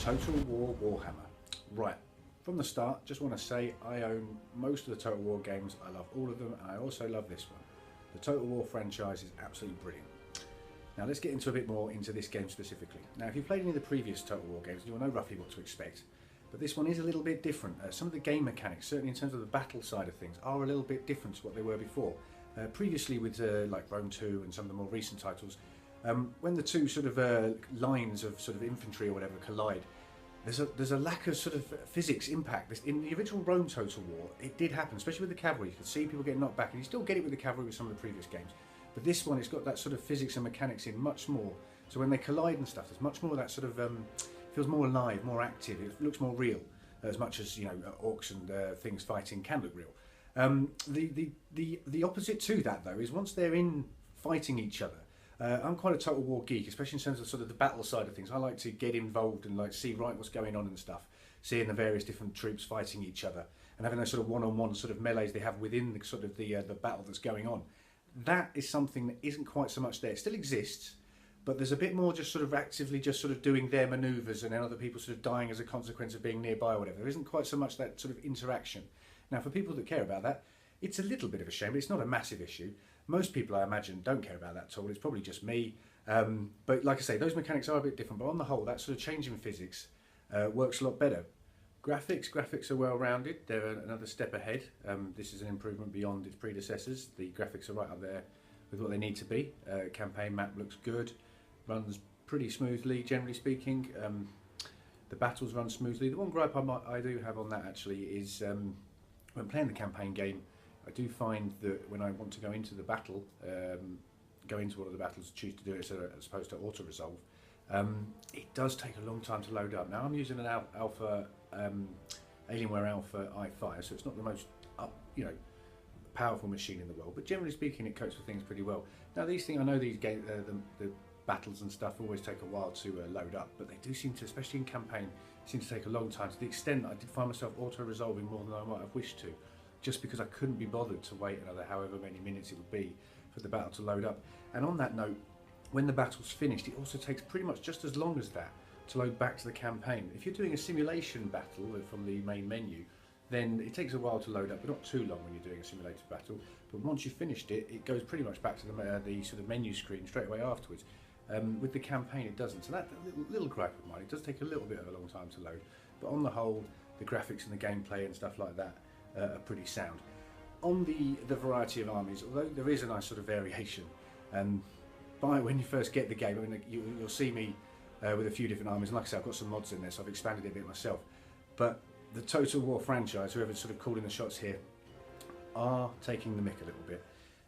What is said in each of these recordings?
Total War Warhammer. Right, from the start, just want to say I own most of the Total War games. I love all of them, and I also love this one. The Total War franchise is absolutely brilliant. Now let's get into a bit more into this game specifically. Now if you've played any of the previous Total War games, you'll know roughly what to expect. But this one is a little bit different. Some of the game mechanics, certainly in terms of the battle side of things, are a little bit different to what they were before. Previously with like Rome 2 and some of the more recent titles, when the two sort of lines of sort of infantry or whatever collide, there's a lack of sort of physics impact. In the original Rome Total War, it did happen, especially with the cavalry. You could see people getting knocked back, and you still get it with the cavalry with some of the previous games. But this one, it's got that sort of physics and mechanics in much more. So when they collide and stuff, there's much more of that sort of feels more alive, more active. It looks more real, as much as orcs and things fighting can look real. The opposite to that though is once they're in fighting each other. I'm quite a Total War geek, especially in terms of sort of the battle side of things. I like to get involved and like see right what's going on and stuff, seeing the various different troops fighting each other and having those sort of one-on-one sort of melees they have within the sort of the battle that's going on. That is something that isn't quite so much there. It still exists, but there's a bit more just sort of actively just sort of doing their manoeuvres and then other people sort of dying as a consequence of being nearby or whatever. There isn't quite so much that sort of interaction. Now for people that care about that, it's a little bit of a shame, but it's not a massive issue. Most people, I imagine, don't care about that at all. It's probably just me. But like I say, those mechanics are a bit different. But on the whole, that sort of change in physics works a lot better. Graphics are well-rounded. They're another step ahead. This is an improvement beyond its predecessors. The graphics are right up there with what they need to be. Campaign map looks good. Runs pretty smoothly, generally speaking. The battles run smoothly. The one gripe I do have on that, actually, is when playing the campaign game, I do find that when I want to go into the battle, go into one of the battles, choose to do it as opposed to auto-resolve, it does take a long time to load up. Now I'm using an Alpha, Alienware Alpha i5, so it's not the most powerful machine in the world, but generally speaking it copes with things pretty well. Now these things, I know these games, the battles and stuff always take a while to load up, but they do seem to, especially in campaign, seem to take a long time, to the extent that I did find myself auto-resolving more than I might have wished to, just because I couldn't be bothered to wait another however many minutes it would be for the battle to load up. And on that note, when the battle's finished, it also takes pretty much just as long as that to load back to the campaign. If you're doing a simulation battle from the main menu, then it takes a while to load up, but not too long when you're doing a simulated battle. But once you've finished it, it goes pretty much back to the sort of menu screen straight away afterwards. With the campaign, it doesn't. So that little gripe of mine, it does take a little bit of a long time to load. But on the whole, the graphics and the gameplay and stuff like that are pretty sound. On the variety of armies, although there is a nice sort of variation, when you first get the game, I mean, you'll see me with a few different armies, and like I said, I've got some mods in there, so I've expanded it a bit myself. But the Total War franchise, whoever's sort of calling the shots here, are taking the mick a little bit.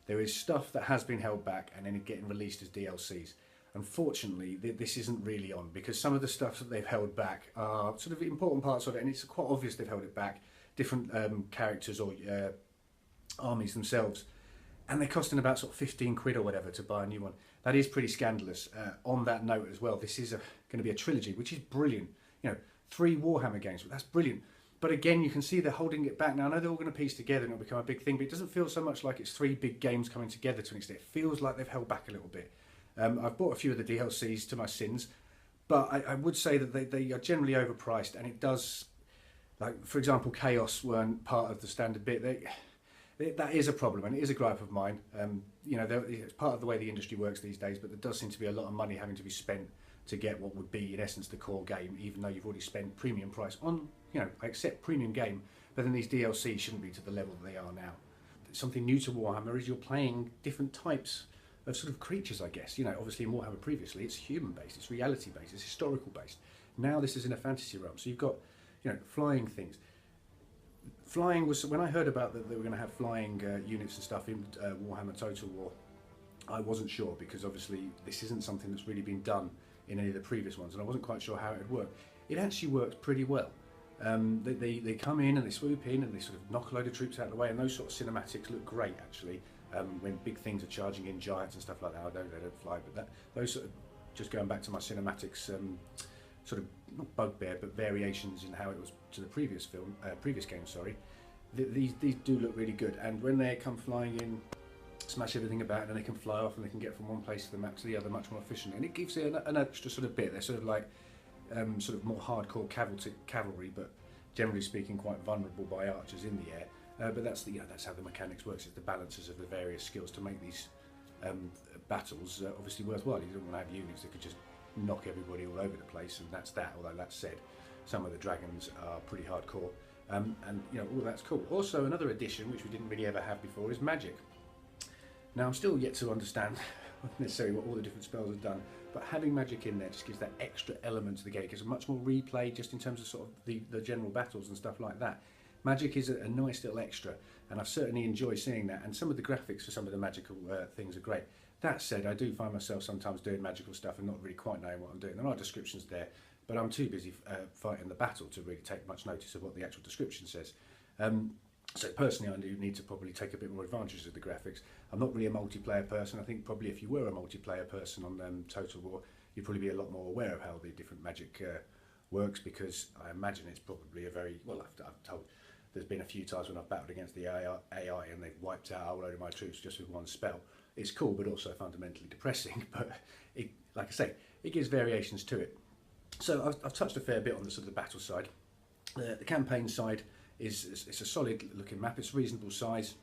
There is stuff that has been held back and then getting released as DLCs. Unfortunately, this isn't really on, because some of the stuff that they've held back are sort of important parts of it, and it's quite obvious they've held it back. Different characters or armies themselves, and they're costing about sort of 15 quid or whatever to buy a new one. That is pretty scandalous. On that note as well, this is going to be a trilogy, which is brilliant. 3 Warhammer games, that's brilliant. But again, you can see they're holding it back. Now I know they're all going to piece together and it'll become a big thing, but it doesn't feel so much like it's 3 big games coming together to an extent. It feels like they've held back a little bit. I've bought a few of the DLCs to my sins, but I would say that they are generally overpriced, and it does, like for example, Chaos weren't part of the standard bit. That is a problem, and it is a gripe of mine. It's part of the way the industry works these days, but there does seem to be a lot of money having to be spent to get what would be in essence the core game, even though you've already spent premium price on, I accept premium game, but then these DLC shouldn't be to the level that they are now. Something new to Warhammer is you're playing different types of sort of creatures, I guess. Obviously in Warhammer previously it's human based, it's reality based, it's historical based. Now this is in a fantasy realm, so you've got flying things. Flying was, when I heard about that they were going to have flying units and stuff in Warhammer Total War, I wasn't sure, because obviously this isn't something that's really been done in any of the previous ones, and I wasn't quite sure how it would work. It actually works pretty well. They come in and they swoop in and they sort of knock a load of troops out of the way, and those sort of cinematics look great actually. When big things are charging in, giants and stuff like that, I know they don't fly, but those sort of, just going back to my cinematics, sort of not bugbear, but variations in how it was to the previous game. Sorry, these do look really good, and when they come flying in, smash everything about, and then they can fly off and they can get from one place of the map to the other much more efficiently, and it gives it an extra sort of bit. They're sort of like sort of more hardcore cavalry, but generally speaking quite vulnerable by archers in the air. But that's that's how the mechanics works. It's the balances of the various skills to make these battles obviously worthwhile. You don't want to have units that could just knock everybody all over the place, and that's that. Although that said, some of the dragons are pretty hardcore, and all that's cool. Also, another addition which we didn't really ever have before is magic. Now, I'm still yet to understand necessarily what all the different spells have done, but having magic in there just gives that extra element to the game. It gives much more replay just in terms of sort of the general battles and stuff like that. Magic is a nice little extra, and I've certainly enjoyed seeing that, and some of the graphics for some of the magical things are great. That said, I do find myself sometimes doing magical stuff and not really quite knowing what I'm doing. There are descriptions there, but I'm too busy fighting the battle to really take much notice of what the actual description says. So personally, I do need to probably take a bit more advantage of the graphics. I'm not really a multiplayer person. I think probably if you were a multiplayer person on Total War, you'd probably be a lot more aware of how the different magic works, because I imagine it's probably a very, well, I've told, there's been a few times when I've battled against the AI and they've wiped out a whole load of my troops just with one spell. It's cool, but also fundamentally depressing. But like I say, it gives variations to it. So I've touched a fair bit on the sort of the battle side. The campaign side it's a solid looking map. It's reasonable size.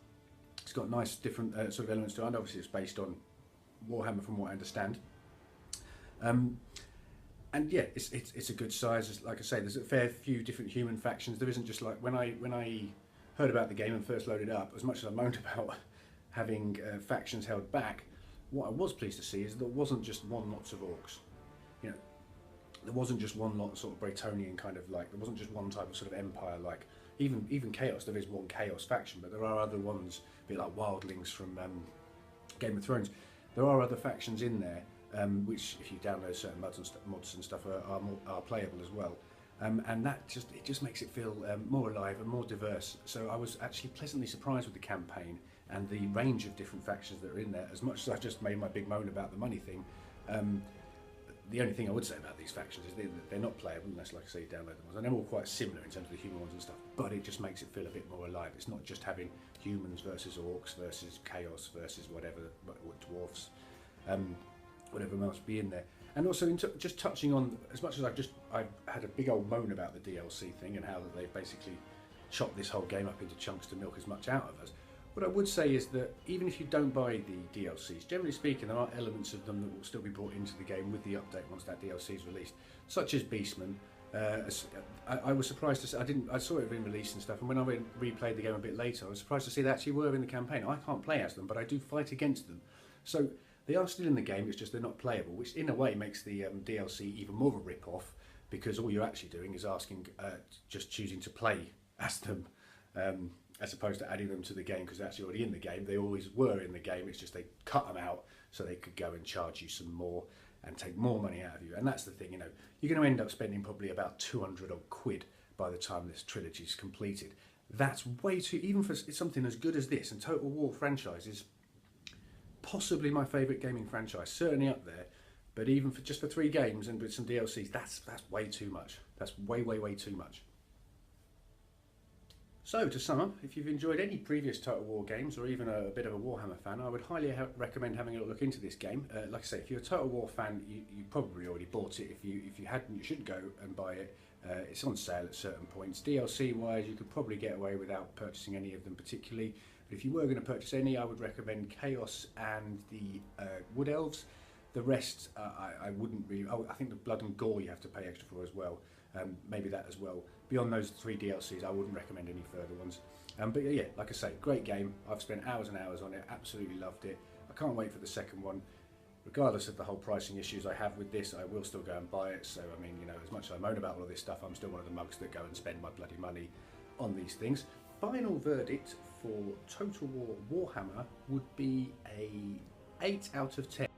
It's got nice different sort of elements to it. And obviously, it's based on Warhammer, from what I understand. And yeah, it's a good size. Like I say, there's a fair few different human factions. There isn't just like when I heard about the game and first loaded up, as much as I moaned about having factions held back, what I was pleased to see is there wasn't just one lots of orcs. You know, there wasn't just one lot sort of Bretonian kind of like. There wasn't just one type of sort of empire like. Even Chaos, there is one Chaos faction, but there are other ones, a bit like Wildlings from Game of Thrones. There are other factions in there, which, if you download certain mods and stuff, are playable as well. And that just makes it feel more alive and more diverse. So I was actually pleasantly surprised with the campaign and the range of different factions that are in there. As much as I just made my big moan about the money thing, the only thing I would say about these factions is they're not playable unless, like I say, you download them. And they're all quite similar in terms of the human ones and stuff, but it just makes it feel a bit more alive. It's not just having humans versus orcs versus chaos versus whatever, or dwarfs, whatever else be in there. And also, just touching on, as much as I've had a big old moan about the DLC thing and how that they've basically chopped this whole game up into chunks to milk as much out of us. What I would say is that even if you don't buy the DLCs, generally speaking, there are elements of them that will still be brought into the game with the update once that DLC is released, such as Beastmen. I was surprised to see, I saw it being released and stuff, and when I replayed the game a bit later, I was surprised to see they actually were in the campaign. I can't play as them, but I do fight against them. So they are still in the game, it's just they're not playable, which in a way makes the DLC even more of a rip-off, because all you're actually doing is just choosing to play as them. As opposed to adding them to the game, because they're actually already in the game. They always were in the game, it's just they cut them out so they could go and charge you some more and take more money out of you. And that's the thing, you're going to end up spending probably about 200 odd quid by the time this trilogy is completed. That's way too, even for something as good as this, and Total War franchise is possibly my favourite gaming franchise, certainly up there, but even for just for 3 games and with some DLCs, that's way too much. That's way too much. So, to sum up, if you've enjoyed any previous Total War games or even a bit of a Warhammer fan, I would highly recommend having a look into this game. Like I say, if you're a Total War fan, you probably already bought it. If you hadn't, you should go and buy it. It's on sale at certain points. DLC-wise, you could probably get away without purchasing any of them particularly. But if you were going to purchase any, I would recommend Chaos and the Wood Elves. The rest, I wouldn't really. Oh, I think the Blood and Gore you have to pay extra for as well. Maybe that as well. Beyond those 3 DLCs, I wouldn't recommend any further ones. But yeah, like I say, great game. I've spent hours and hours on it. Absolutely loved it. I can't wait for the second one. Regardless of the whole pricing issues I have with this, I will still go and buy it. So, I mean, as much as I moan about all of this stuff, I'm still one of the mugs that go and spend my bloody money on these things. Final verdict for Total War Warhammer would be a 8 out of 10.